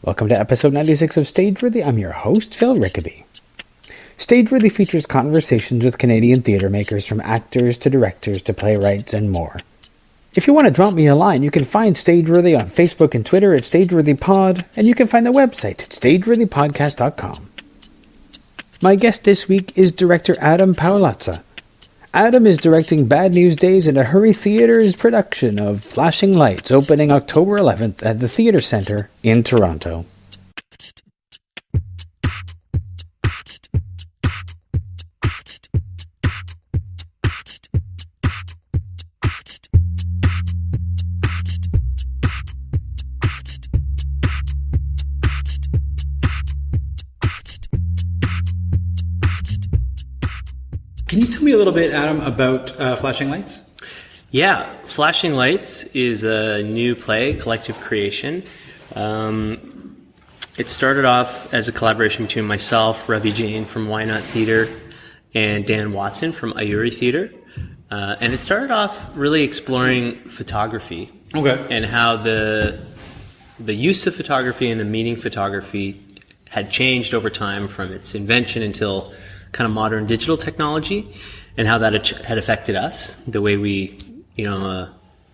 Welcome to episode 96 of Stageworthy. I'm your host, Phil Rickaby. Stageworthy features conversations with Canadian theatre makers, from actors to directors to playwrights and more. If you want to drop me a line, you can find Stageworthy on Facebook and Twitter at StageworthyPod, and you can find the website at stageworthypodcast.com. My guest this week is director Adam Paolozza. Adam is directing Bad News Days and Ahuri Theatre's production of Flashing Lights, opening October 11th at the Theatre Centre in Toronto. Can you tell me a little bit, Adam, about Flashing Lights? Yeah, Flashing Lights is a new play, collective creation. It started off as a collaboration between myself, Ravi Jain from Why Not Theatre, and Dan Watson from Ahuri Theatre. And it started off really exploring photography. Okay. And how the use of photography and the meaning photography had changed over time from its invention until kind of modern digital technology, and how that had affected us, the way we,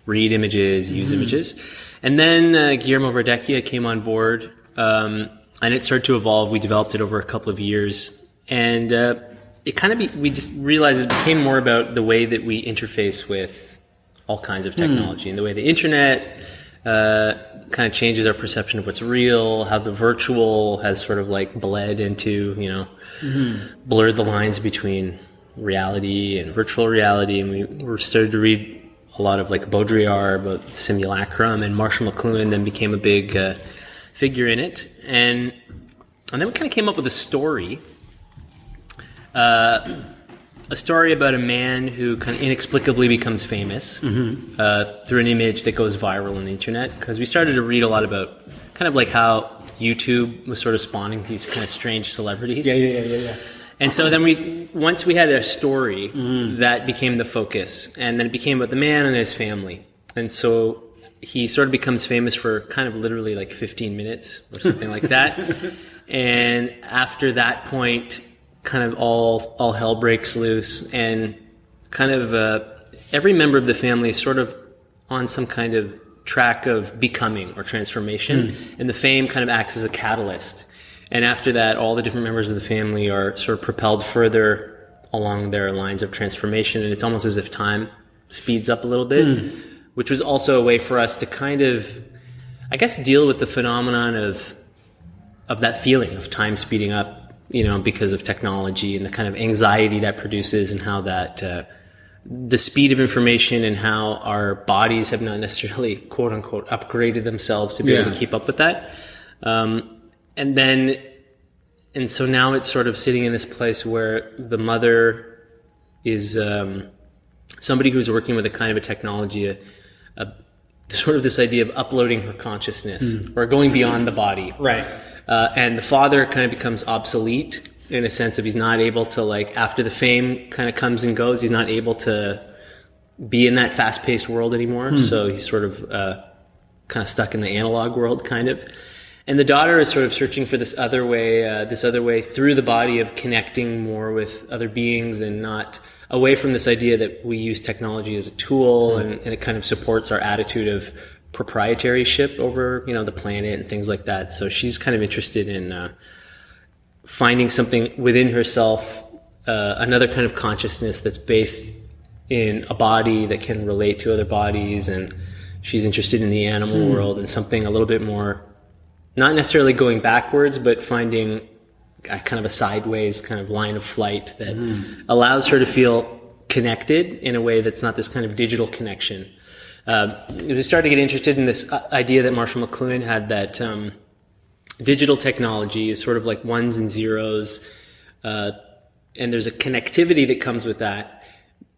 read images, use images. And then Guillermo Verdecchia came on board, and it started to evolve. We developed it over a couple of years, and we just realized it became more about the way that we interface with all kinds of technology, and the way the internet kind of changes our perception of what's real, how the virtual has sort of like bled into, blurred the lines between reality and virtual reality. And we were started to read a lot of like Baudrillard about simulacrum, and Marshall McLuhan then became a big figure in it. And then we kind of came up with a story about a man who kind of inexplicably becomes famous through an image that goes viral on the internet. Because we started to read a lot about kind of like how YouTube was sort of spawning these kind of strange celebrities. Yeah. And so then once we had a story, that became the focus. And then it became about the man and his family. And so he sort of becomes famous for kind of literally like 15 minutes or something like that. And after that point, kind of all hell breaks loose, and kind of every member of the family is sort of on some kind of track of becoming or transformation, and the fame kind of acts as a catalyst. And after that, all the different members of the family are sort of propelled further along their lines of transformation, and it's almost as if time speeds up a little bit, which was also a way for us to kind of, I guess, deal with the phenomenon of that feeling of time speeding up, because of technology and the kind of anxiety that produces, and how that the speed of information and how our bodies have not necessarily, quote unquote, upgraded themselves to be able to keep up with that. And so now it's sort of sitting in this place where the mother is somebody who's working with a kind of a technology, sort of this idea of uploading her consciousness or going beyond the body. Right. And the father kind of becomes obsolete in a sense of he's not able to, like, after the fame kind of comes and goes, he's not able to be in that fast-paced world anymore. So he's sort of kind of stuck in the analog world, kind of. And the daughter is sort of searching for this other way through the body of connecting more with other beings, and not away from this idea that we use technology as a tool, and it kind of supports our attitude of proprietaryship over, the planet and things like that. So she's kind of interested in finding something within herself, another kind of consciousness that's based in a body that can relate to other bodies. And she's interested in the animal world, and something a little bit more, not necessarily going backwards, but finding a kind of a sideways kind of line of flight that allows her to feel connected in a way that's not this kind of digital connection. We started to get interested in this idea that Marshall McLuhan had, that digital technology is sort of like ones and zeros, and there's a connectivity that comes with that.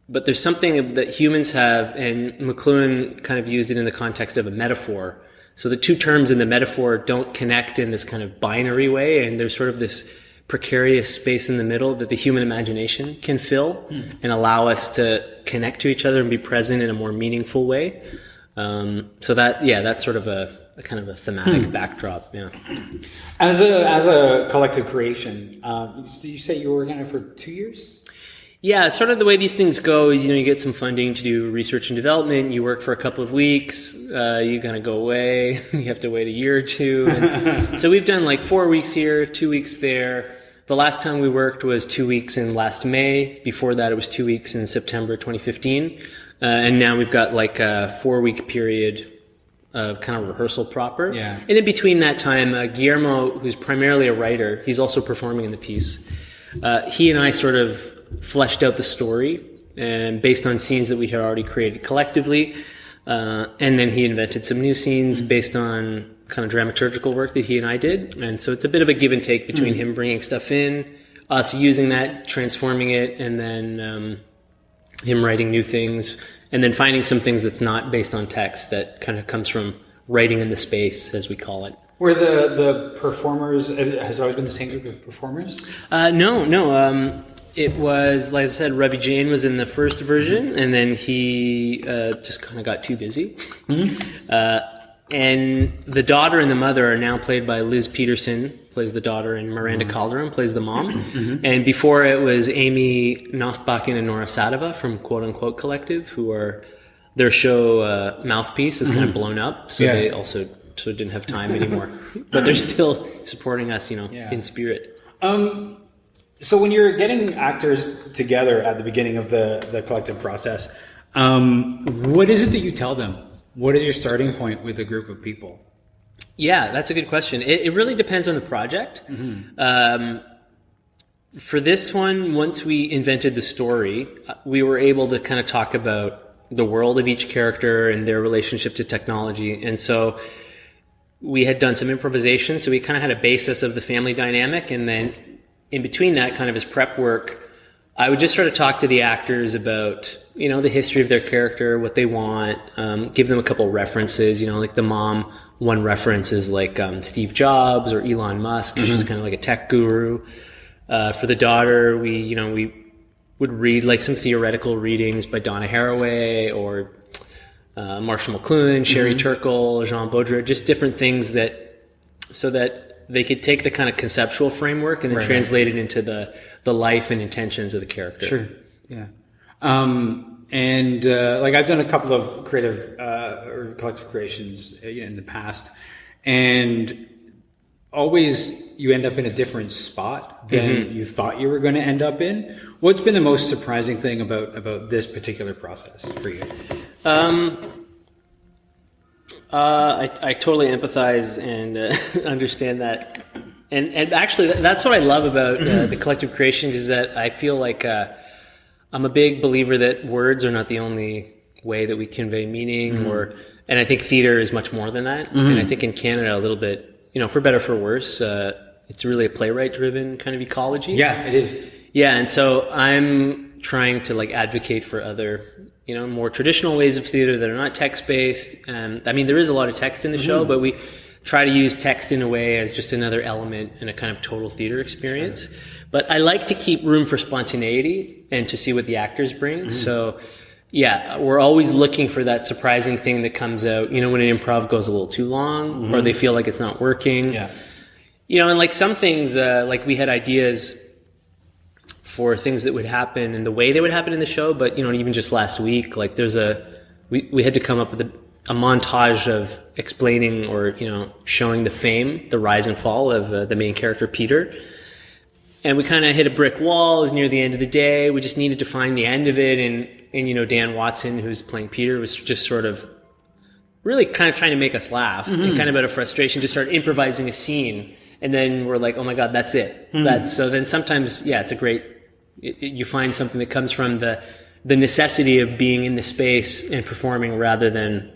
But there's something that humans have, and McLuhan kind of used it in the context of a metaphor. So the two terms in the metaphor don't connect in this kind of binary way, and there's sort of this precarious space in the middle that the human imagination can fill and allow us to connect to each other and be present in a more meaningful way. So that's sort of kind of a thematic backdrop. Yeah. As a collective creation, you say you were working on it for 2 years? Yeah, sort of the way these things go is, you get some funding to do research and development. You work for a couple of weeks. You kind of go away. You have to wait a year or two. And so we've done like 4 weeks here, 2 weeks there. The last time we worked was 2 weeks in last May. Before that, it was 2 weeks in September 2015. And now we've got like a 4-week period of kind of rehearsal proper. Yeah. And in between that time, Guillermo, who's primarily a writer, he's also performing in the piece. He and I sort of fleshed out the story and based on scenes that we had already created collectively. And then he invented some new scenes based on kind of dramaturgical work that he and I did. And so it's a bit of a give and take between him bringing stuff in, us using that, transforming it, and then him writing new things, and then finding some things that's not based on text that kind of comes from writing in the space, as we call it. Were the performers, has always been the same group of performers? No. It was, like I said, Ravi Jain was in the first version, and then he just kind of got too busy. And the daughter and the mother are now played by Liz Peterson, plays the daughter, and Miranda Calderon plays the mom. And before it was Amy Nostbakken and Nora Sadova from Quote Unquote Collective, who are, their show Mouthpiece is kind of blown up, so they also didn't have time anymore. But they're still supporting us, in spirit. So when you're getting actors together at the beginning of the collective process, what is it that you tell them? What is your starting point with a group of people? Yeah, that's a good question. It really depends on the project. For this one, once we invented the story, we were able to kind of talk about the world of each character and their relationship to technology. And so we had done some improvisation, so we kind of had a basis of the family dynamic, and then in between that, kind of as prep work, I would just sort of talk to the actors about, the history of their character, what they want, give them a couple references, like the mom, one reference is like Steve Jobs or Elon Musk, she's kind of like a tech guru. For the daughter, we would read like some theoretical readings by Donna Haraway or Marshall McLuhan, Sherry Turkle, Jean Baudrillard, just different things so that they could take the kind of conceptual framework and then translate it into the life and intentions of the character. Sure. Yeah. Like I've done a couple of creative or collective creations in the past, and always you end up in a different spot than you thought you were going to end up in. What's been the most surprising thing about this particular process for you? I totally empathize and understand that. And actually, that's what I love about the collective creation, is that I feel like I'm a big believer that words are not the only way that we convey meaning, and I think theater is much more than that. And I think in Canada, a little bit, for better or for worse, it's really a playwright-driven kind of ecology. Yeah, it is. Yeah, and so I'm trying to advocate for other more traditional ways of theater that are not text-based. There is a lot of text in the show, but we try to use text in a way as just another element in a kind of total theater experience. Sure. But I like to keep room for spontaneity and to see what the actors bring. So, yeah, we're always looking for that surprising thing that comes out, when an improv goes a little too long or they feel like it's not working. Yeah. And some things, we had ideas for things that would happen and the way they would happen in the show, but even just last week, we had to come up with a montage of explaining or showing the rise and fall of the main character Peter, and we kind of hit a brick wall. It was near the end of the day. We just needed to find the end of it, and Dan Watson, who's playing Peter, was just sort of really kind of trying to make us laugh and kind of out of frustration just start improvising a scene, and then we're like, oh my god, that's it. So then sometimes it's a great. You find something that comes from the necessity of being in the space and performing rather than,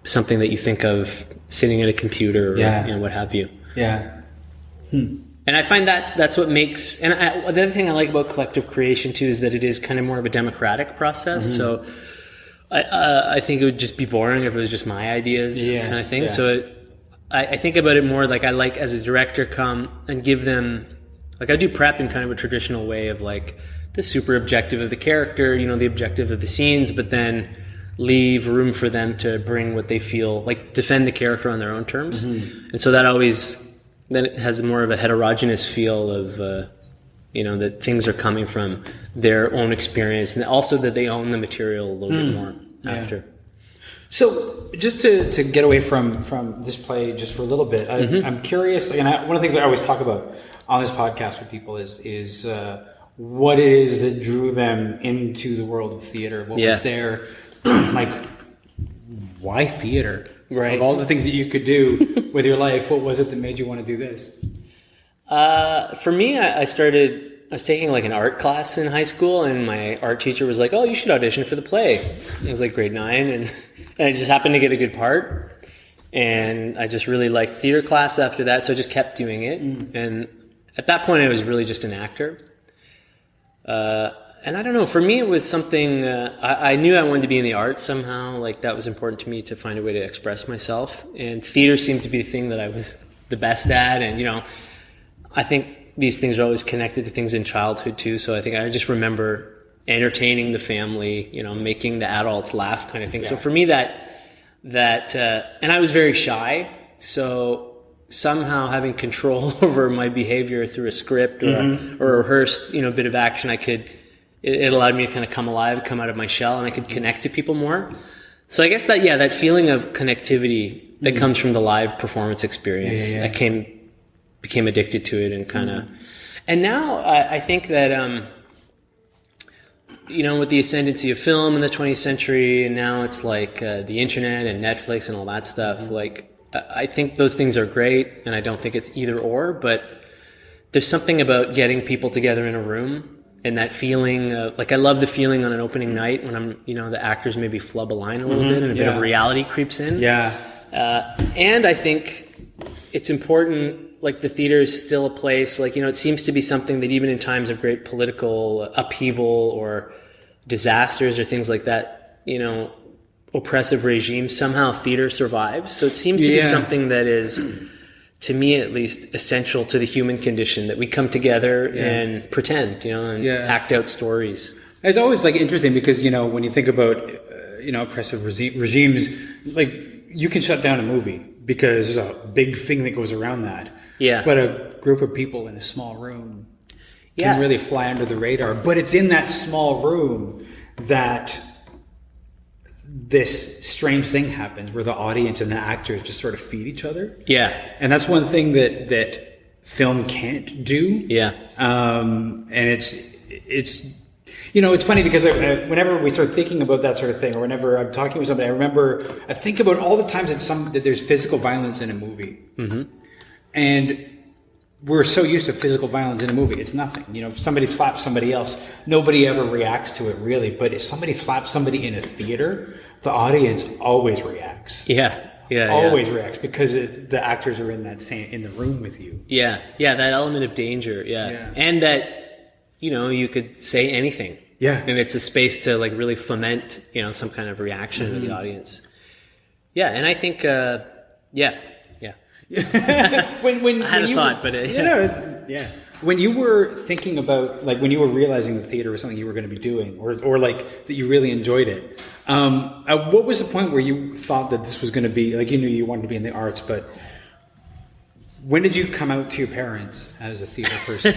something that you think of sitting at a computer or what have you. Yeah. And I find that's what makes, and the other thing I like about collective creation too is that it is kind of more of a democratic process. So I think it would just be boring if it was just my ideas kind of thing. Yeah. So I think about it more like I like as a director come and give them, I do prep in kind of a traditional way of the super objective of the character, the objective of the scenes, but then leave room for them to bring what they feel, like defend the character on their own terms. And so that then it has more of a heterogeneous feel of, that things are coming from their own experience, and also that they own the material a little bit more after. So just to get away from this play just for a little bit, I'm curious, and one of the things I always talk about on this podcast with people is what it is that drew them into the world of theater. What was their, why theater? Right. Of all the things that you could do with your life, what was it that made you want to do this? For me, I was taking like an art class in high school, and my art teacher was like, "Oh, you should audition for the play." It was like grade 9, and I just happened to get a good part, and I just really liked theater class after that, so I just kept doing it. And at that point, I was really just an actor. And I don't know, for me, it was something, I knew I wanted to be in the arts somehow, like that was important to me to find a way to express myself, and theater seemed to be the thing that I was the best at, and I think these things are always connected to things in childhood too, so I think I just remember entertaining the family, making the adults laugh kind of thing. So for me that and I was very shy, so somehow having control over my behavior through a script or a rehearsed, bit of action, it allowed me to kind of come alive, come out of my shell, and I could connect to people more. So I guess that feeling of connectivity that comes from the live performance experience, I became addicted to it, and kind of, and now I think that, with the ascendancy of film in the 20th century, and now it's like the internet and Netflix and all that stuff, like I think those things are great, and I don't think it's either or, but there's something about getting people together in a room and that feeling, I love the feeling on an opening night when the actors maybe flub a line a little bit and a bit of reality creeps in. And I think it's important, the theater is still a place, it seems to be something that even in times of great political upheaval or disasters or things like that, oppressive regimes, somehow theater survives. So it seems to be something that is, to me at least, essential to the human condition, that we come together and pretend, and act out stories. It's always interesting because, when you think about, oppressive regimes, you can shut down a movie because there's a big thing that goes around that. Yeah. But a group of people in a small room can really fly under the radar. But it's in that small room that this strange thing happens where the audience and the actors just sort of feed each other. Yeah. And that's one thing that film can't do. Yeah. And it's funny because whenever we start thinking about that sort of thing, or whenever I'm talking with somebody, I think about all the times that there's physical violence in a movie. And we're so used to physical violence in a movie. It's nothing. If somebody slaps somebody else, nobody ever reacts to it really. But if somebody slaps somebody in a theater, the audience always reacts. Always reacts because the actors are in the room with you. Yeah. That element of danger. And that, you could say anything. Yeah. And it's a space to really foment, some kind of reaction of the audience. Yeah. And I think, when I had a thought, but when you were thinking about when you were realizing that theater was something you were going to be doing, or that you really enjoyed it, what was the point where you thought that this was going to be you knew you wanted to be in the arts, but when did you come out to your parents as a theater person?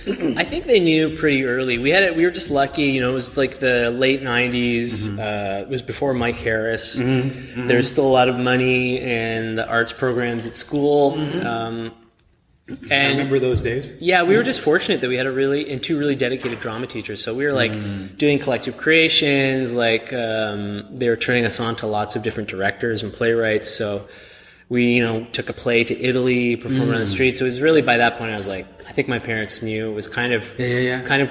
I think they knew pretty early. We were just lucky, it was the late 90s. It was before Mike Harris. There's still a lot of money in the arts programs at school. And I remember those days. Yeah, we were just fortunate that we had two really dedicated drama teachers. So we were doing collective creations, they were turning us on to lots of different directors and playwrights. So we, took a play to Italy, performed on the streets. So it was really by that point I was I think my parents knew it was kind of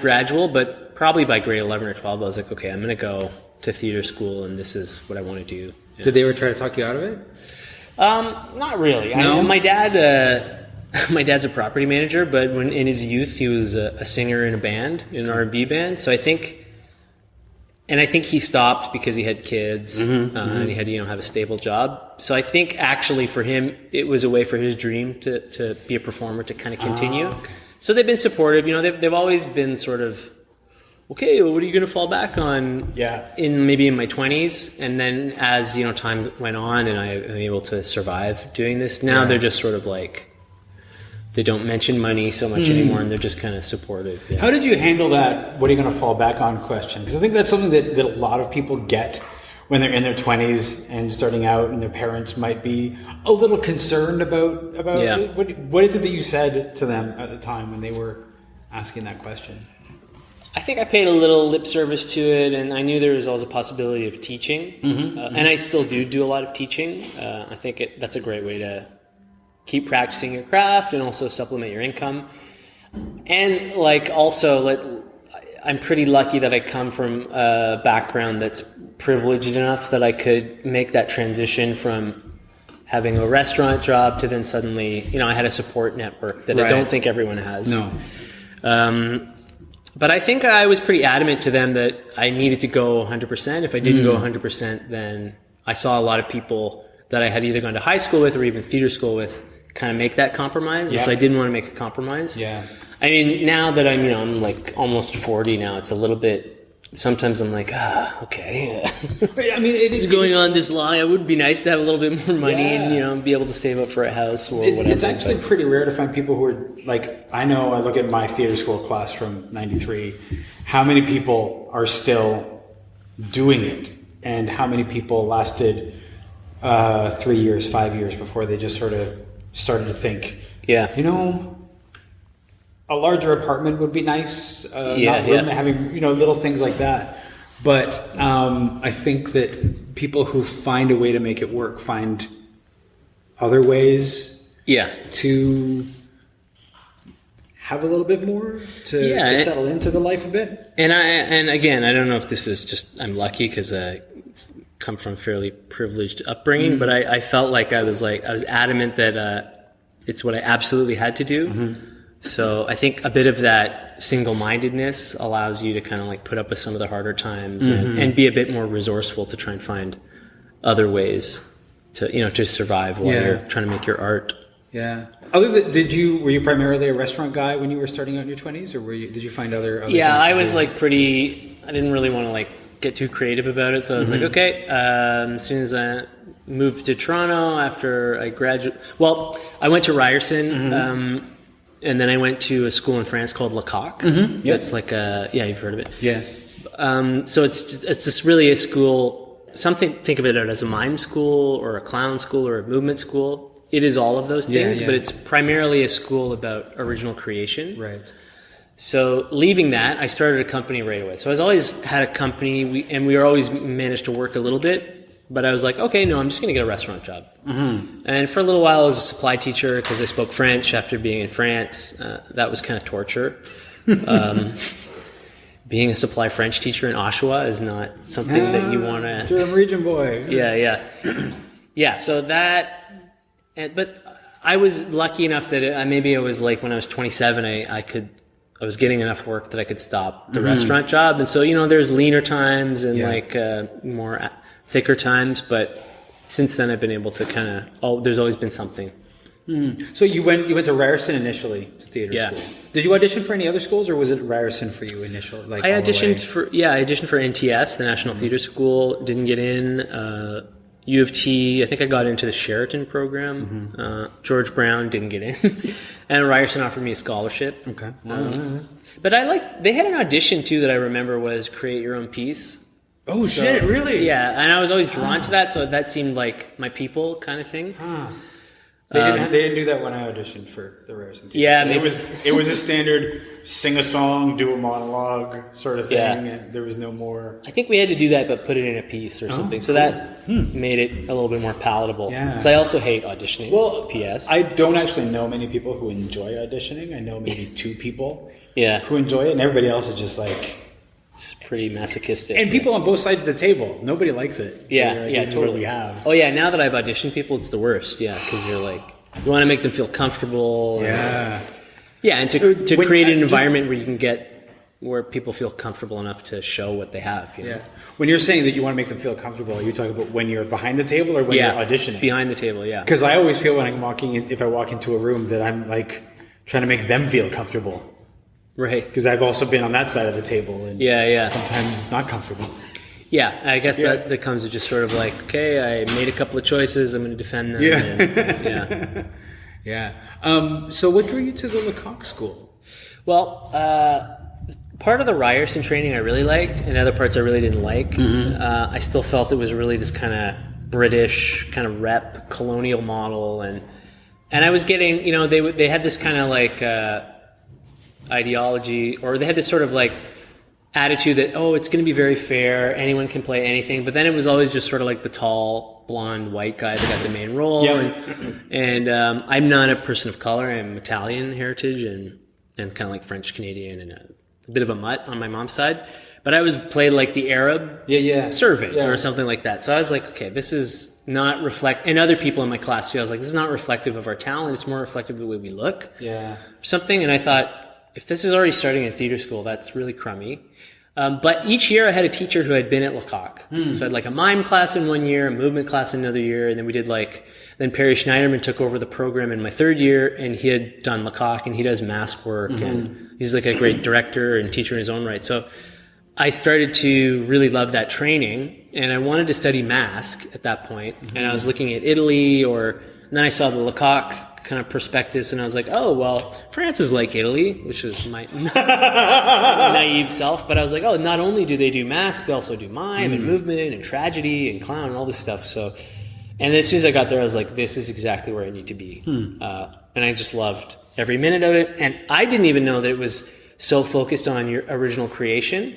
gradual, but probably by grade 11 or 12 I was okay, I'm going to go to theater school and this is what I want to do. Yeah. Did they ever try to talk you out of it? Not really. No? My dad's a property manager, but in his youth he was a singer in a band, in an R&B band. So I think he stopped because he had kids and he had to have a stable job. So I think actually for him it was a way for his dream to be a performer to kind of continue. Okay. So they've been supportive. They've always been sort of okay, well, what are you going to fall back on? Yeah. In my 20s, and then as time went on, and I am able to survive doing this. Now they're just sort of like, they don't mention money so much anymore, and they're just kind of supportive. Yeah. How did you handle that? What are you going to fall back on question? Because I think that's something that a lot of people get when they're in their 20s and starting out, and their parents might be a little concerned about what is it that you said to them at the time when they were asking that question? I think I paid a little lip service to it, and I knew there was always a possibility of teaching, and I still do a lot of teaching. I think that's a great way to keep practicing your craft and also supplement your income. And I'm pretty lucky that I come from a background that's privileged enough that I could make that transition from having a restaurant job to then suddenly, I had a support network that I don't think everyone has. No. But I think I was pretty adamant to them that I needed to go 100%. If I didn't go 100%, then I saw a lot of people that I had either gone to high school with or even theater school with kind of make that compromise. Yeah. And so I didn't want to make a compromise. Yeah. I mean, now that I'm like almost 40 now, it's a little bit, sometimes I'm like, okay. I mean, it is going on this long. It would be nice to have a little bit more money and, be able to save up for a house or whatever. It's actually pretty rare to find people who are like, I know I look at my theater school class from 93, how many people are still doing it and how many people lasted 3 years, 5 years before they just sort of started to think, a larger apartment would be nice, having, little things like that. But I think that people who find a way to make it work find other ways to have a little bit more, to settle into the life a bit. And again, I don't know if this is just, I'm lucky because I come from a fairly privileged upbringing, but I felt like I was adamant that it's what I absolutely had to do. Mm-hmm. So I think a bit of that single-mindedness allows you to kind of like put up with some of the harder times and be a bit more resourceful to try and find other ways to survive while you're trying to make your art. Yeah. Were you primarily a restaurant guy when you were starting out in your 20s, or did you find other things I was I didn't really want to get too creative about it. So I was like, okay, as soon as I moved to Toronto after I graduated, I went to Ryerson, and then I went to a school in France called Lecoq. Mm-hmm. Yep. That's you've heard of it. Yeah. So it's just really a school, think of it as a mime school or a clown school or a movement school. It is all of those things, but it's primarily a school about original creation. Right. So leaving that, I started a company right away. So I always had a company, we were always managed to work a little bit. But I was like, okay, no, I'm just going to get a restaurant job. Mm-hmm. And for a little while, I was a supply teacher because I spoke French after being in France. That was kind of torture. Being a supply French teacher in Oshawa is not something that you want to... Durham region boy. Yeah. Yeah, so that... But I was lucky enough that maybe I was when I was 27, I was getting enough work that I could stop the restaurant job. And so, there's leaner times and more... thicker times, but since then I've been able to there's always been something. Mm. So you went to Ryerson initially to theater school. Did you audition for any other schools, or was it Ryerson for you initially? I auditioned for NTS, the National Theater School. Didn't get in. U of T, I think I got into the Sheraton program. George Brown, didn't get in. And Ryerson offered me a scholarship. Okay. But they had an audition too that I remember was create your own piece. Oh, shit, really? Yeah, and I was always drawn to that, so that seemed like my people kind of thing. They didn't do that when I auditioned for the Ryerson team. Yeah, it was a standard sing a song, do a monologue sort of thing, and there was no more. I think we had to do that, but put it in a piece or something, so that made it a little bit more palatable. Yeah, because I also hate auditioning. Well, PS. I don't actually know many people who enjoy auditioning. I know maybe 2 people. Who enjoy it, and everybody else is just it's pretty masochistic. And people on both sides of the table. Nobody likes it. Yeah, this is what we have. Oh, yeah, now that I've auditioned people, it's the worst. Yeah, because you're you want to make them feel comfortable. Yeah. And to create an environment where people feel comfortable enough to show what they have. Yeah. When you're saying that you want to make them feel comfortable, are you talking about when you're behind the table or when you're auditioning? Behind the table, yeah. Because I always feel when I'm if I walk into a room that I'm trying to make them feel comfortable. Right. Because I've also been on that side of the table, and sometimes it's not comfortable. Yeah, I guess that comes to just sort of like, okay, I made a couple of choices, I'm going to defend them. So what drew you to the Lecoq School? Well, part of the Ryerson training I really liked, and other parts I really didn't like. I still felt it was really this kind of British kind of rep colonial model, and I was getting, they had this kind of like ideology, or they had this sort of like attitude that, it's going to be very fair, anyone can play anything, but then it was always just sort of like the tall, blonde, white guy that got the main role. And I'm not a person of color. I'm Italian heritage and kind of like French Canadian and a bit of a mutt on my mom's side, but I was played like the Arab servant or something like that. So I was like, okay, this is not and other people in my class too, I was like, this is not reflective of our talent, it's more reflective of the way we look or something. And I thought, if this is already starting in theater school, that's really crummy. But each year I had a teacher who had been at Lecoq. So I had like a mime class in one year, a movement class in another year, and then we did then Perry Schneiderman took over the program in my third year, and he had done Lecoq, and he does mask work, and he's like a great director and teacher in his own right. So I started to really love that training, and I wanted to study mask at that point, and I was looking at Italy, and then I saw the Lecoq kind of prospectus, and I was like, oh, well, France is like Italy, which was my naive self, but I was like, oh, not only do they do mask, they also do mime and movement and tragedy and clown and all this stuff. So, and as soon as I got there, I was like, this is exactly where I need to be. And I just loved every minute of it. And I didn't even know that it was so focused on your original creation,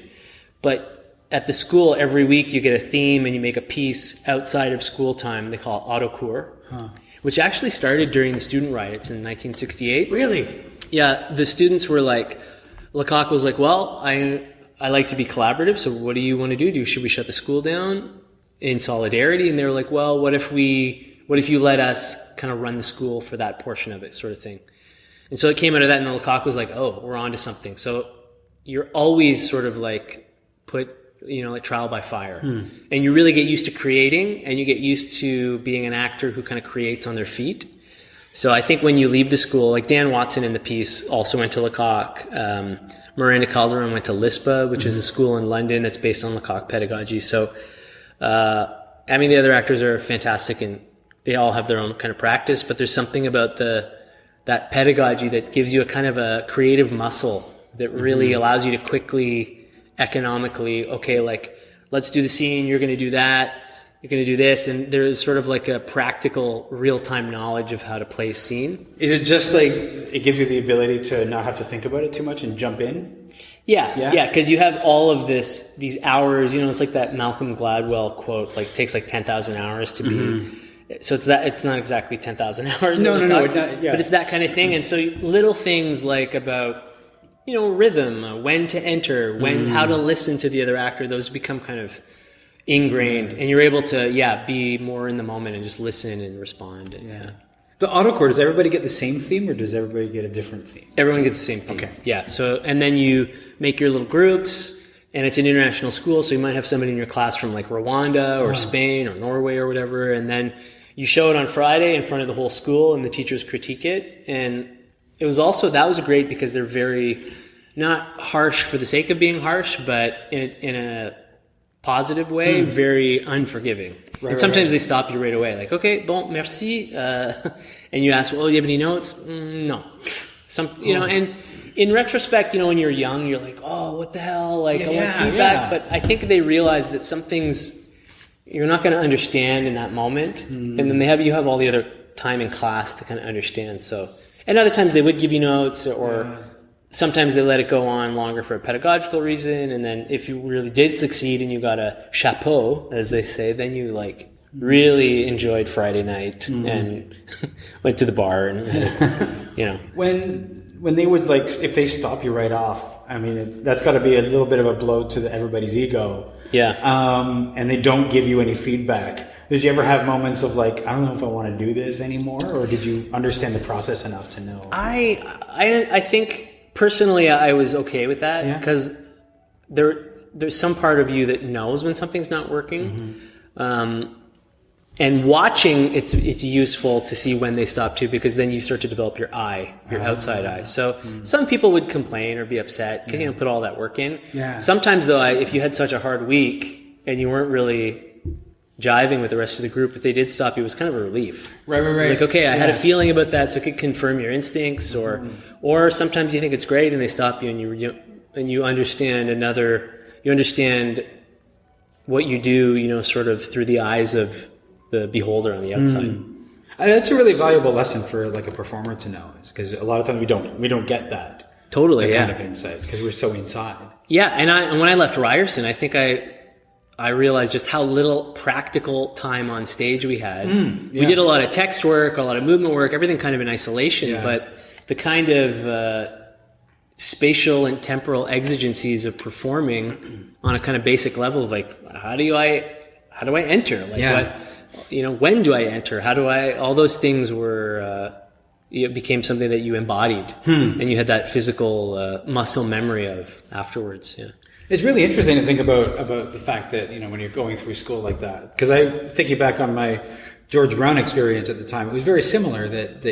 but at the school, every week you get a theme and you make a piece outside of school time. They call it autocours. Which actually started during the student riots in 1968. Really? Yeah, the students were like, Lecoq was like, well, I like to be collaborative, so what do you want to do? Should we shut the school down in solidarity? And they were like, well, what if you let us kind of run the school for that portion of it, sort of thing. And so it came out of that, and Lecoq was like, oh, we're on to something. So you're always sort of like like trial by fire. And you really get used to creating, and you get used to being an actor who kind of creates on their feet. So I think when you leave the school, like Dan Watson in the piece also went to Lecoq. Miranda Calderon went to LISPA, which is a school in London that's based on Lecoq pedagogy. So, the other actors are fantastic, and they all have their own kind of practice, but there's something about that pedagogy that gives you a kind of a creative muscle that really allows you to quickly, economically, okay, like, let's do the scene, you're going to do that, you're going to do this, and there's sort of like a practical, real-time knowledge of how to play a scene. Is it just like it gives you the ability to not have to think about it too much and jump in? Yeah, because you have all of these hours, it's like that Malcolm Gladwell quote, like, takes like 10,000 hours to be, so it's not exactly 10,000 hours. No, but it's that kind of thing. And so little things like about, rhythm, when to enter, how to listen to the other actor, those become kind of ingrained, and you're able to, be more in the moment and just listen and respond. The autocours, does everybody get the same theme, or does everybody get a different theme? Everyone gets the same theme. Okay. Yeah. So, and then you make your little groups, and it's an international school, so you might have somebody in your class from like Rwanda or Spain or Norway or whatever, and then you show it on Friday in front of the whole school, and the teachers critique it. And it was also, that was great because they're very, not harsh for the sake of being harsh, but in a positive way, very unforgiving. And sometimes they stop you right away, like, okay, bon, merci. And you ask, well, do you have any notes? No. And in retrospect, when you're young, you're like, oh, what the hell? Like, I want feedback. But I think they realize that some things you're not going to understand in that moment. And then you have all the other time in class to kind of understand. So, and other times they would give you notes, or sometimes they let it go on longer for a pedagogical reason. And then if you really did succeed and you got a chapeau, as they say, then you like really enjoyed Friday night and went to the bar and, When they would, like, if they stop you right off, I mean, that's got to be a little bit of a blow to everybody's ego. Yeah. And they don't give you any feedback. Did you ever have moments of like, I don't know if I want to do this anymore, or did you understand the process enough to know? I think personally I was okay with that, because there's some part of you that knows when something's not working. And watching, it's useful to see when they stop too, because then you start to develop your outside eye. So some people would complain or be upset because you don't put all that work in. Yeah. Sometimes though, if you had such a hard week and you weren't really jiving with the rest of the group, if they did stop you, it was kind of a relief. Right. Like, okay, I had a feeling about that, so it could confirm your instincts, or sometimes you think it's great and they stop you and you understand you understand what you do, sort of through the eyes of the beholder on the outside. That's a really valuable lesson for like a performer to know, because a lot of times we don't get that totally kind of insight because we're so inside. Yeah, and when I left Ryerson, I think I realized just how little practical time on stage we had. We did a lot of text work, a lot of movement work, everything kind of in isolation, but the kind of spatial and temporal exigencies of performing on a kind of basic level of like, how do I enter? Like when do I enter? All those things were, it became something that you embodied and you had that physical muscle memory of afterwards. Yeah. It's really interesting to think about the fact that, when you're going through school like that, because I'm thinking back on my George Brown experience at the time, it was very similar that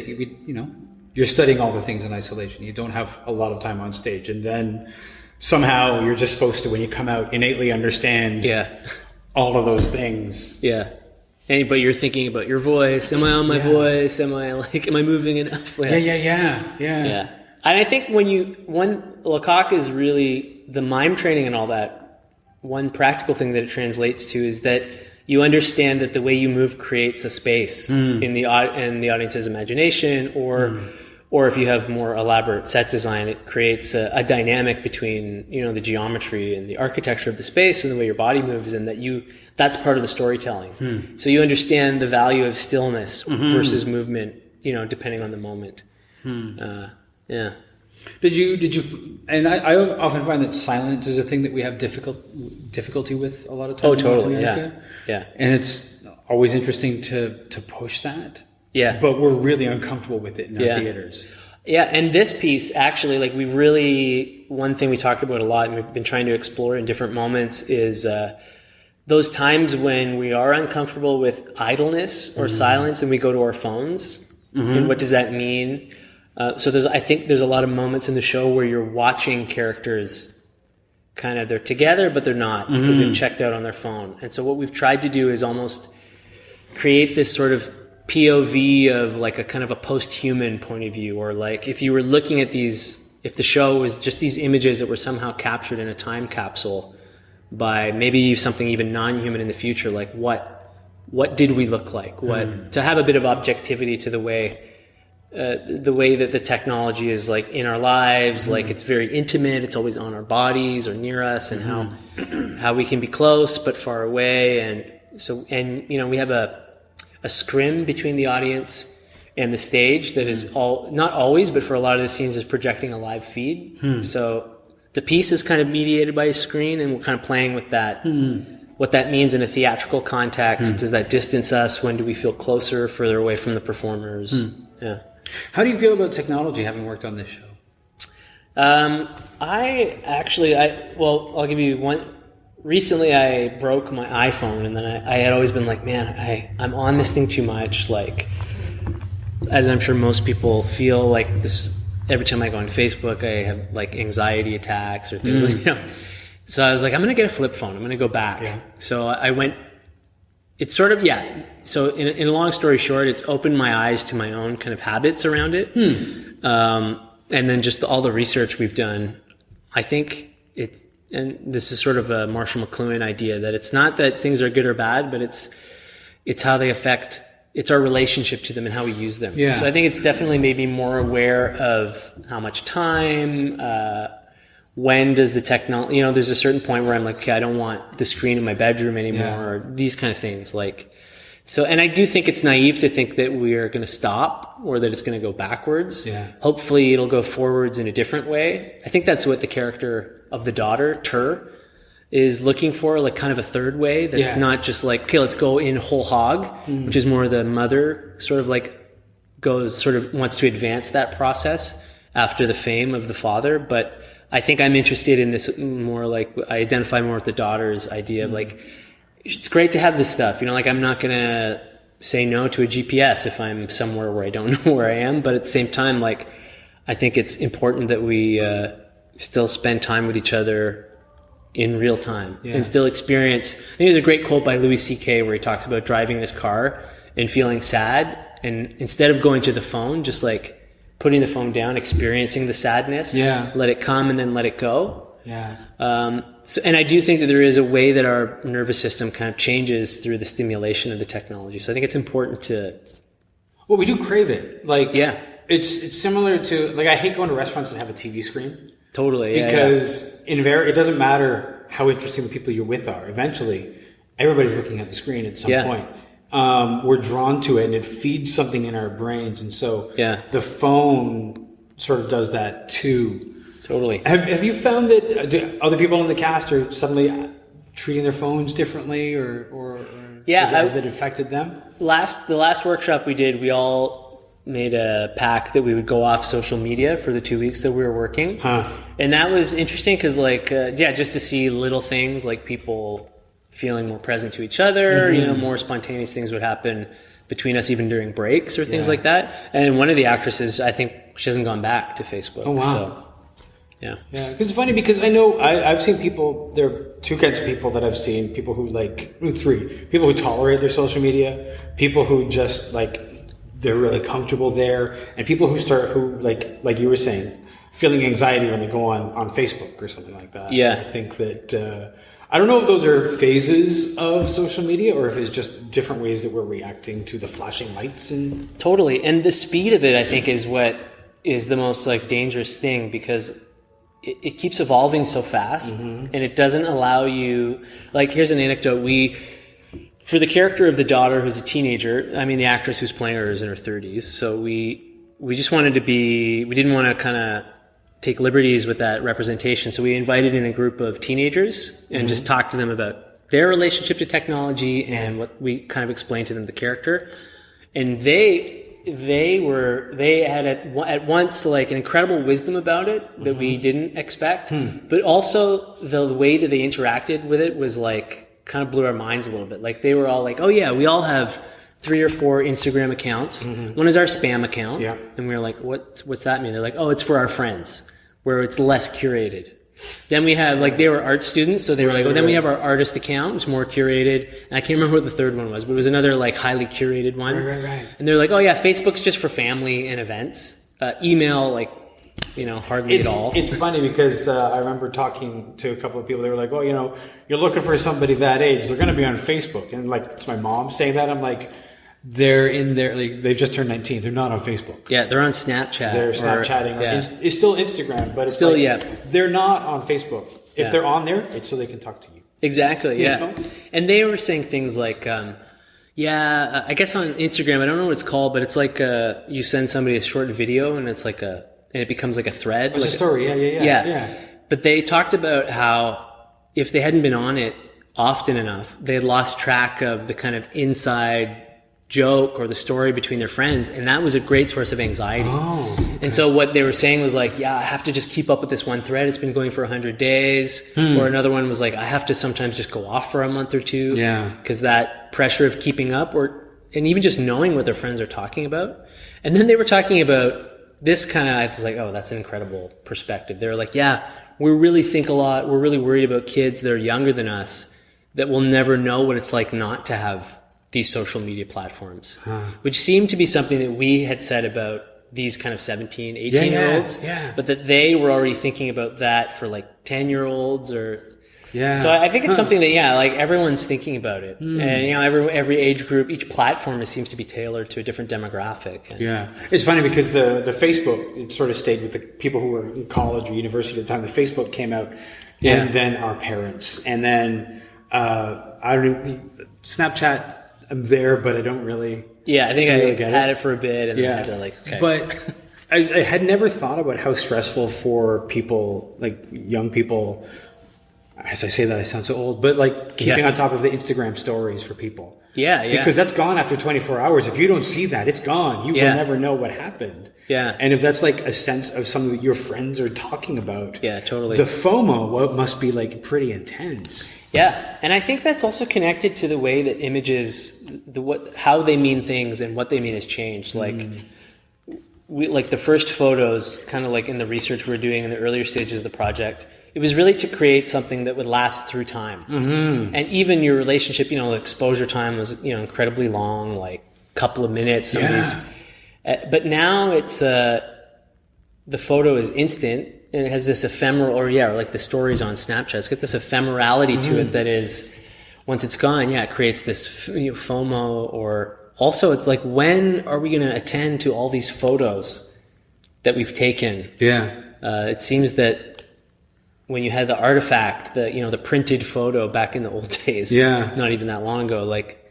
you're studying all the things in isolation. You don't have a lot of time on stage. And then somehow you're just supposed to, when you come out, innately understand all of those things. Yeah. But you're thinking about your voice. Am I on my voice? Am I moving enough? Yeah. And I think when Lecoq is really the mime training and all that, one practical thing that it translates to is that you understand that the way you move creates a space in the audience's imagination, or if you have more elaborate set design, it creates a dynamic between the geometry and the architecture of the space and the way your body moves, and that's part of the storytelling. So you understand the value of stillness versus movement, depending on the moment. Did you? And I often find that silence is a thing that we have difficulty with a lot of times. Oh, totally. Yeah. And it's always interesting to push that. Yeah. But we're really uncomfortable with it in our theaters. Yeah, and this piece actually, one thing we talked about a lot and we've been trying to explore in different moments is those times when we are uncomfortable with idleness or silence and we go to our phones. And what does that mean? So I think there's a lot of moments in the show where you're watching characters kind of, they're together, but they're not because they've checked out on their phone. And so what we've tried to do is almost create this sort of POV of like a kind of a post-human point of view, or like if you were looking at if the show was just these images that were somehow captured in a time capsule by maybe something even non-human in the future, like what did we look like? To have a bit of objectivity to the way that the technology is like in our lives, like it's very intimate, it's always on our bodies or near us, and how we can be close but far away. And we have a scrim between the audience and the stage that is not always, but for a lot of the scenes is projecting a live feed. So the piece is kind of mediated by a screen, and we're kind of playing with that. What that means in a theatrical context. Does that distance us? When do we feel closer, further away from the performers? Yeah. How do you feel about technology, having worked on this show? I'll give you one. Recently, I broke my iPhone, and then I had always been like, man, I'm on this thing too much. Like, as I'm sure most people feel like this, every time I go on Facebook, I have like anxiety attacks or things like. So I was like, I'm going to get a flip phone. I'm going to go back. Yeah. So I went. It's sort of, so in a long story short, it's opened my eyes to my own kind of habits around it. And then just all the research we've done, I think and this is sort of a Marshall McLuhan idea, that it's not that things are good or bad, but it's how they affect, it's our relationship to them and how we use them. Yeah. So I think it's definitely made me more aware of how much time, when does the technology, there's a certain point where I'm like, okay, I don't want the screen in my bedroom anymore, or these kind of things. And I do think it's naive to think that we are going to stop or that it's going to go backwards. Yeah. Hopefully it'll go forwards in a different way. I think that's what the character of the daughter, Tur, is looking for, like kind of a third way that's not just like, okay, let's go in whole hog, which is more the mother sort of wants to advance that process after the fame of the father. But I think I'm interested in this more, like I identify more with the daughter's idea of like, it's great to have this stuff, I'm not going to say no to a GPS if I'm somewhere where I don't know where I am. But at the same time, like, I think it's important that we still spend time with each other in real time and still experience. I think there's a great quote by Louis C.K. where he talks about driving in his car and feeling sad, and instead of going to the phone, just like putting the phone down, experiencing the sadness, let it come and then let it go. So, and I do think that there is a way that our nervous system kind of changes through the stimulation of the technology. So I think it's important to. Well, we do crave it. Like, it's similar to, like, I hate going to restaurants that have a TV screen. Totally, because it doesn't matter how interesting the people you're with are. Eventually, everybody's looking at the screen at some point. We're drawn to it, and it feeds something in our brains, and so the phone sort of does that too. Totally. Have you found that other people in the cast are suddenly treating their phones differently, or has that affected them? The last workshop we did, we all made a pact that we would go off social media for the 2 weeks that we were working. And that was interesting because, like, just to see little things like people feeling more present to each other, more spontaneous things would happen between us even during breaks or things like that. And one of the actresses, I think she hasn't gone back to Facebook. Oh, wow. So, yeah. Because it's funny because I know I've seen people, there are two kinds of people that I've seen, people who three, people who tolerate their social media, people who just they're really comfortable there, and people who like you were saying, feeling anxiety when they go on Facebook or something like that. Yeah. I think that, I don't know if those are phases of social media or if it's just different ways that we're reacting to the flashing lights. And totally. And the speed of it, I think, is what is the most dangerous thing, because it keeps evolving so fast, and it doesn't allow you, here's an anecdote. For the character of the daughter who's a teenager, the actress who's playing her is in her 30s. So we just wanted we didn't want to kind of take liberties with that representation. So we invited in a group of teenagers and just talked to them about their relationship to technology and what we kind of explained to them the character. And they had at once an incredible wisdom about it that we didn't expect, but also the way that they interacted with it was kind of blew our minds a little bit. They were all like, oh yeah, we all have 3 or 4 Instagram accounts. One is our spam account. Yeah. And we were like, what's that mean? They're like, oh, it's for our friends, where it's less curated. Then we have, they were art students, so they were then we have our artist account, which is more curated. And I can't remember what the third one was, but it was another highly curated one. Right. And they're like, oh yeah, Facebook's just for family and events. Email, hardly at all. It's funny because I remember talking to a couple of people. They were like, well, you're looking for somebody that age. They're going to be on Facebook. And it's my mom saying that. I'm like, they're in there. They've just turned 19. They're not on Facebook. Yeah, they're on Snapchat. They're Snapchatting. It's still Instagram, but it's still, they're not on Facebook. If they're on there, it's so they can talk to you. Exactly, yeah. You know? And they were saying things like, I guess on Instagram, I don't know what it's called, but it's you send somebody a short video and it's and it becomes a thread. It's a story, yeah. But they talked about how if they hadn't been on it often enough, they had lost track of the kind of inside joke or the story between their friends, and that was a great source of anxiety. And so what they were saying was I have to just keep up with this one thread. It's been going for 100 days. Or another one was I have to sometimes just go off for a month or two. Yeah. Because that pressure of keeping up and even just knowing what their friends are talking about. And then they were talking about this I was like, oh, that's an incredible perspective. They were like, yeah, we really think a lot. We're really worried about kids that are younger than us that will never know what it's like not to have these social media platforms, which seemed to be something that we had said about these kind of 17, 18-year-olds, but that they were already thinking about that for 10-year-olds or... Yeah. So I think it's something that, everyone's thinking about it. And, every age group, each platform seems to be tailored to a different demographic. And it's funny because the Facebook, it sort of stayed with the people who were in college or university at the time. The Facebook came out, and then our parents. And then, I don't know, Snapchat... I'm there, but I don't really. Yeah, I think I had it for a bit, and then I had to okay. But I had never thought about how stressful for people, young people. As I say that, I sound so old, but keeping on top of the Instagram stories for people. Yeah. Because that's gone after 24 hours. If you don't see that, it's gone. You will never know what happened. Yeah. And if that's a sense of something that your friends are talking about. Yeah, totally. The FOMO must be pretty intense. Yeah, and I think that's also connected to the way that images, how they mean things and what they mean has changed. Like, like the first photos, kind of like in the research we're doing in the earlier stages of the project, it was really to create something that would last through time. And even your relationship, the exposure time was, incredibly long, like a couple of minutes. But now it's, the photo is instant. And it has this ephemeral, or like the stories on Snapchat. It's got this ephemerality to it that is, once it's gone, it creates this FOMO. Or also, it's like, when are we going to attend to all these photos that we've taken? Yeah. It seems that when you had the artifact, the printed photo back in the old days, not even that long ago, like,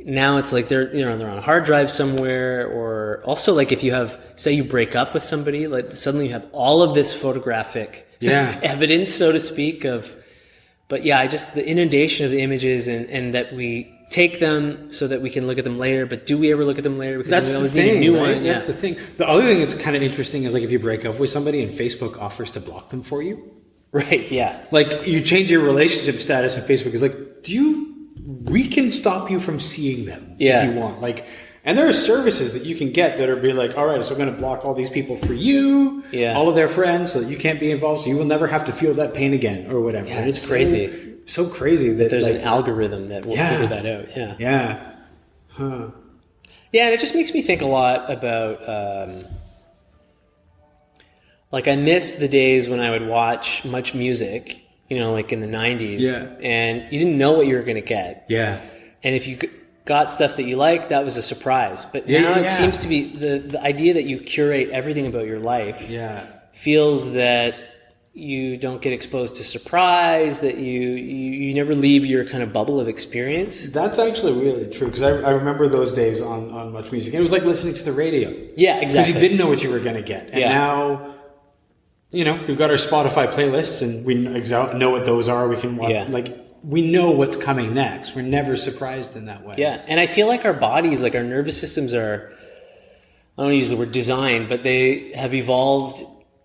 now it's like they're on a hard drive somewhere. Or also, like, if you have, say you break up with somebody, like suddenly you have all of this photographic evidence, so to speak, but the inundation of the images, and that we take them so that we can look at them later, but do we ever look at them later? Because that's we always the thing, need a new right? one. That's the thing. The other thing that's kind of interesting is, like, if you break up with somebody and Facebook offers to block them for you. Right, yeah. Like, you change your relationship status, and Facebook is like, we can stop you from seeing them if you want. Like, and there are services that you can get that are be like, all right, so I'm going to block all these people for you, all of their friends, so that you can't be involved, so you will never have to feel that pain again, or whatever. Yeah, it's crazy. So crazy that there's an algorithm that will figure that out. Yeah. Yeah. Huh. Yeah, and it just makes me think a lot about, like, I miss the days when I would watch much music, like in the 90s, and you didn't know what you were going to get. Yeah. And if you got stuff that you liked, that was a surprise. But now it seems to be the idea that you curate everything about your life feels that you don't get exposed to surprise, that you never leave your kind of bubble of experience. That's actually really true, because I remember those days on Much Music. It was like listening to the radio. Yeah, exactly. Because you didn't know what you were going to get. And now, we've got our Spotify playlists, and we know what those are. We can watch, we know what's coming next. We're never surprised in that way. Yeah, and I feel like our bodies, like our nervous systems are, I don't want to use the word design, but they have evolved.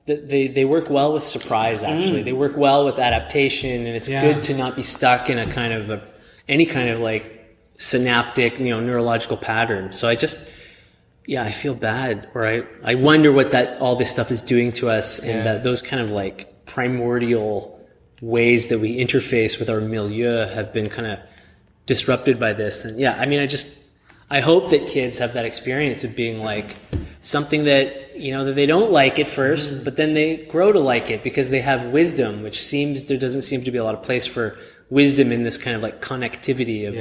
They work well with surprise, actually. They work well with adaptation, and it's good to not be stuck in a kind of any kind of like synaptic, neurological pattern. So I feel bad, or I wonder what all this stuff is doing to us, and that those kind of like primordial ways that we interface with our milieu have been kind of disrupted by this. And I hope that kids have that experience of being like something that, that they don't like at first, but then they grow to like it because they have wisdom, there doesn't seem to be a lot of place for wisdom in this kind of like connectivity of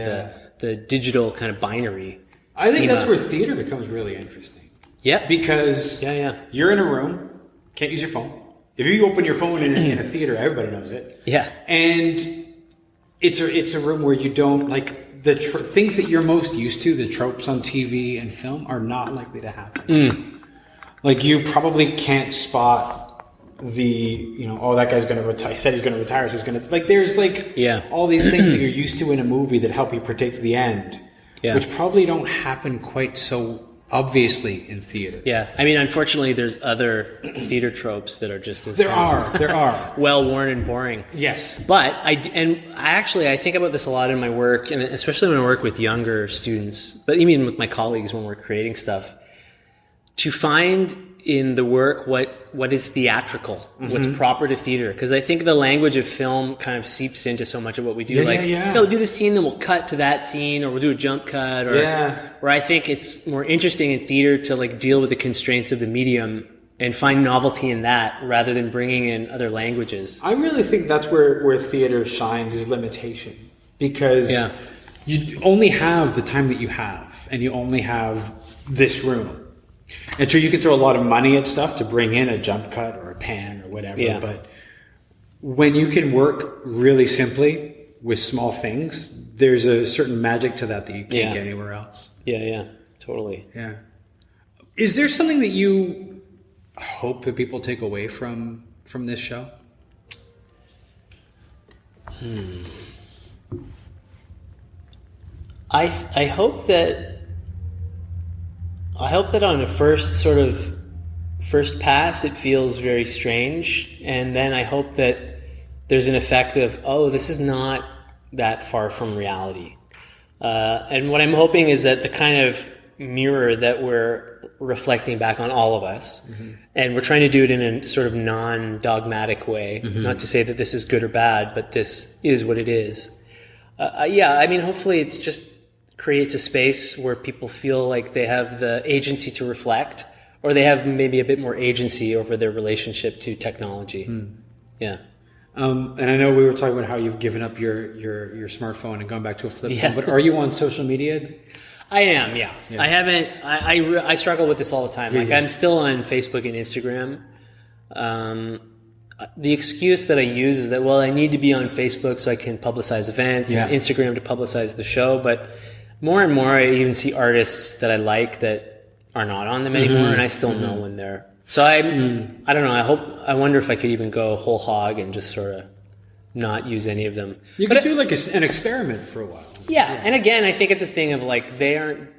the digital kind of binary schema. I think that's where theater becomes really interesting. Yeah. Because you're in a room, can't use your phone. If you open your phone in a theater, everybody knows it. Yeah. And it's a room where you don't, like, the things that you're most used to, the tropes on TV and film, are not likely to happen. Like, you probably can't spot that guy's going to retire. He said he's going to retire, so he's going to, like, there's like all these things that you're used to in a movie that help you predict the end, which probably don't happen quite so obviously in theater. Yeah. I mean, unfortunately, there's other theater tropes that are just as there are well-worn and boring. Yes. But I think about this a lot in my work, and especially when I work with younger students, but even with my colleagues when we're creating stuff, to find in the work what is theatrical, what's proper to theater. Because I think the language of film kind of seeps into so much of what we do. We'll do this scene, then we'll cut to that scene, or we'll do a jump cut. Where I think it's more interesting in theater to like deal with the constraints of the medium and find novelty in that rather than bringing in other languages. I really think that's where theater shines, is limitation. Because you only have the time that you have, and you only have this room. And sure, you can throw a lot of money at stuff to bring in a jump cut or a pan or whatever, but when you can work really simply with small things, there's a certain magic to that you can't get anywhere else. Yeah, totally. Yeah. Is there something that you hope that people take away from this show? I hope that on a first pass it feels very strange, and then I hope that there's an effect of, oh, this is not that far from reality. And what I'm hoping is that the kind of mirror that we're reflecting back on all of us, and we're trying to do it in a sort of non-dogmatic way, not to say that this is good or bad, but this is what it is. I mean, hopefully it's just creates a space where people feel like they have the agency to reflect, or they have maybe a bit more agency over their relationship to technology. Yeah. And I know we were talking about how you've given up your smartphone and gone back to a flip phone, but are you on social media? I am, yeah. I haven't. I struggle with this all the time. I'm still on Facebook and Instagram. The excuse that I use is that, well, I need to be on Facebook so I can publicize events, and Instagram to publicize the show. But more and more, I even see artists that I like that are not on them anymore, and I still know when they're. So I don't know. I wonder if I could even go whole hog and just sort of not use any of them. You could do like an experiment for a while. Yeah, and again, I think it's a thing of like they aren't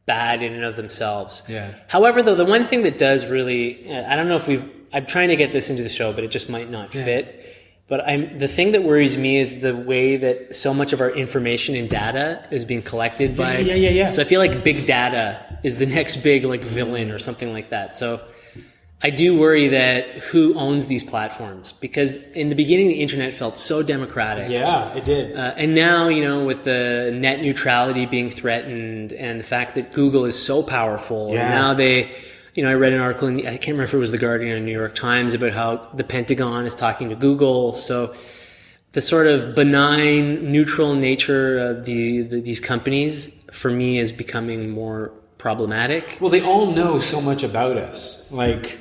bad in and of themselves. Yeah. However, though, the one thing that does really, I don't know if I'm trying to get this into the show, but it just might not fit. But the thing that worries me is the way that so much of our information and data is being collected by. Yeah. So I feel like big data is the next big like villain or something like that. So I do worry that who owns these platforms, because in the beginning the internet felt so democratic. Yeah, it did. And now, with the net neutrality being threatened and the fact that Google is so powerful, and now they, I read an article I can't remember if it was The Guardian or New York Times about how the Pentagon is talking to Google. So the sort of benign, neutral nature of these companies for me is becoming more problematic. Well, they all know so much about us. Like,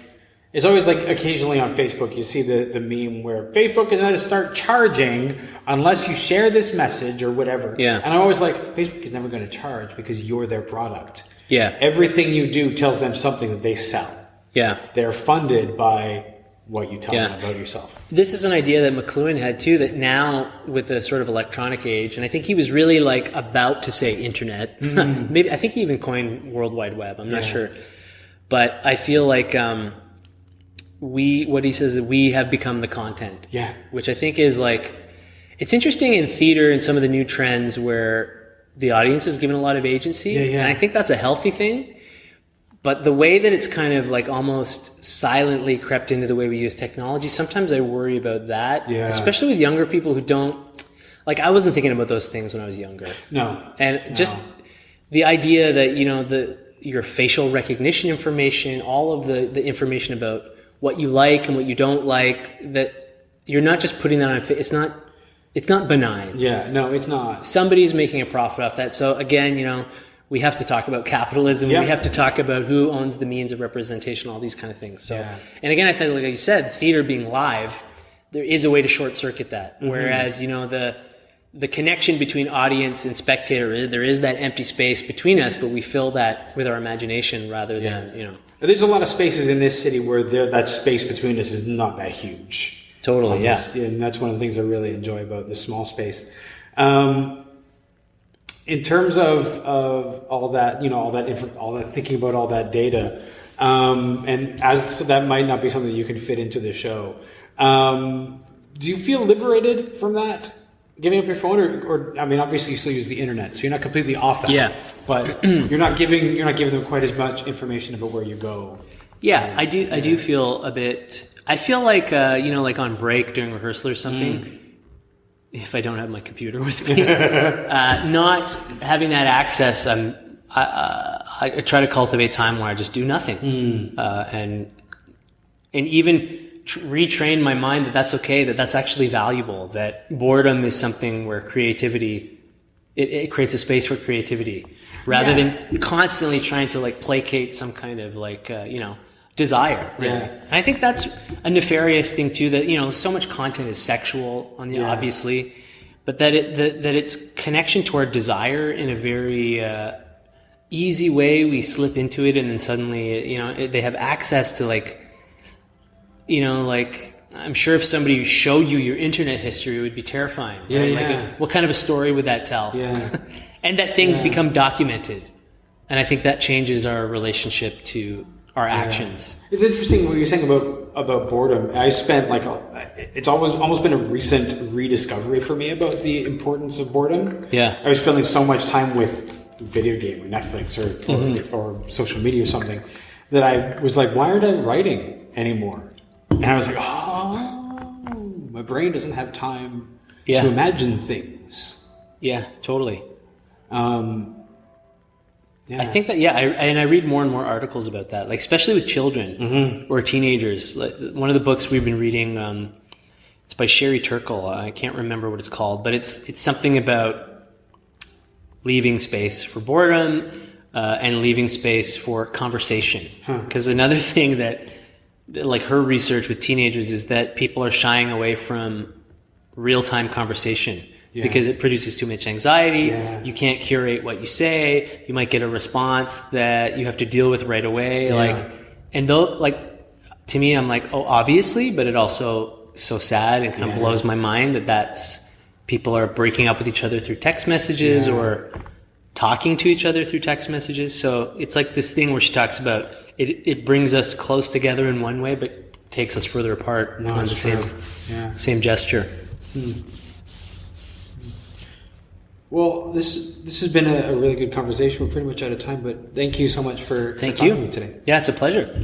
it's always like occasionally on Facebook, you see the meme where Facebook is going to start charging unless you share this message or whatever. Yeah. And I'm always like, Facebook is never going to charge because you're their product. Yeah. Everything you do tells them something that they sell. Yeah. They're funded by what you tell them about yourself. This is an idea that McLuhan had too, that now with the sort of electronic age, and I think he was really like about to say internet. Maybe I think he even coined World Wide Web. I'm not sure. But I feel like what he says is we have become the content. Yeah. Which I think is like, it's interesting in theater and some of the new trends where the audience is given a lot of agency. And I think that's a healthy thing. But the way that it's kind of like almost silently crept into the way we use technology, sometimes I worry about that. Yeah. Especially with younger people who don't, like I wasn't thinking about those things when I was younger. No. And just the idea that, your facial recognition information, all of the information about what you like and what you don't like, that you're not just putting that on, it's not benign. Yeah, no, it's not. Somebody's making a profit off that. So again, we have to talk about capitalism. We have to talk about who owns the means of representation, all these kind of things. So, and again, I think, like you said, theater being live, there is a way to short circuit that. Whereas, the connection between audience and spectator, there is that empty space between us, but we fill that with our imagination rather than, There's a lot of spaces in this city where that space between us is not that huge. Totally, And that's one of the things I really enjoy about this small space. In terms of all that, all that thinking about all that data, and so that might not be something that you can fit into the show. Do you feel liberated from that? Giving up your phone, or I mean, obviously you still use the internet, so you're not completely off that. Yeah. But you're not giving them quite as much information about where you go. Yeah, I do feel a bit. I feel like like on break during rehearsal or something. If I don't have my computer with me, not having that access, I try to cultivate time where I just do nothing, and even retrain my mind that that's okay, that's actually valuable, that boredom is something where creativity, it creates a space for creativity rather than constantly trying to like placate some kind of like, desire. Really. And I think that's a nefarious thing too, that, so much content is sexual obviously, but that it's connection toward desire in a very, easy way. We slip into it and then suddenly, they have access to like, I'm sure if somebody showed you your internet history, it would be terrifying. Right? Like what kind of a story would that tell? Yeah. And that things become documented. And I think that changes our relationship to our actions. It's interesting what you're saying about boredom. I spent it's almost been a recent rediscovery for me about the importance of boredom. Yeah. I was spending so much time with video game or Netflix or social media or something that I was like, why aren't I writing anymore? And I was like, my brain doesn't have time to imagine things. Yeah, totally. Yeah. I think that, I read more and more articles about that, like especially with children or teenagers. Like one of the books we've been reading, it's by Sherry Turkle. I can't remember what it's called, but it's something about leaving space for boredom and leaving space for conversation. Because another thing that, like her research with teenagers, is that people are shying away from real-time conversation. Yeah. Because it produces too much anxiety. Yeah. You can't curate what you say. You might get a response that you have to deal with right away. Yeah. To me, I'm like, oh, obviously, but it also so sad and kind of blows my mind that's people are breaking up with each other through text messages or talking to each other through text messages. So it's like this thing where she talks about it brings us close together in one way, but takes us further apart on the same gesture. Well, this has been a really good conversation. We're pretty much out of time, but thank you so much for talking to me today. Yeah, it's a pleasure.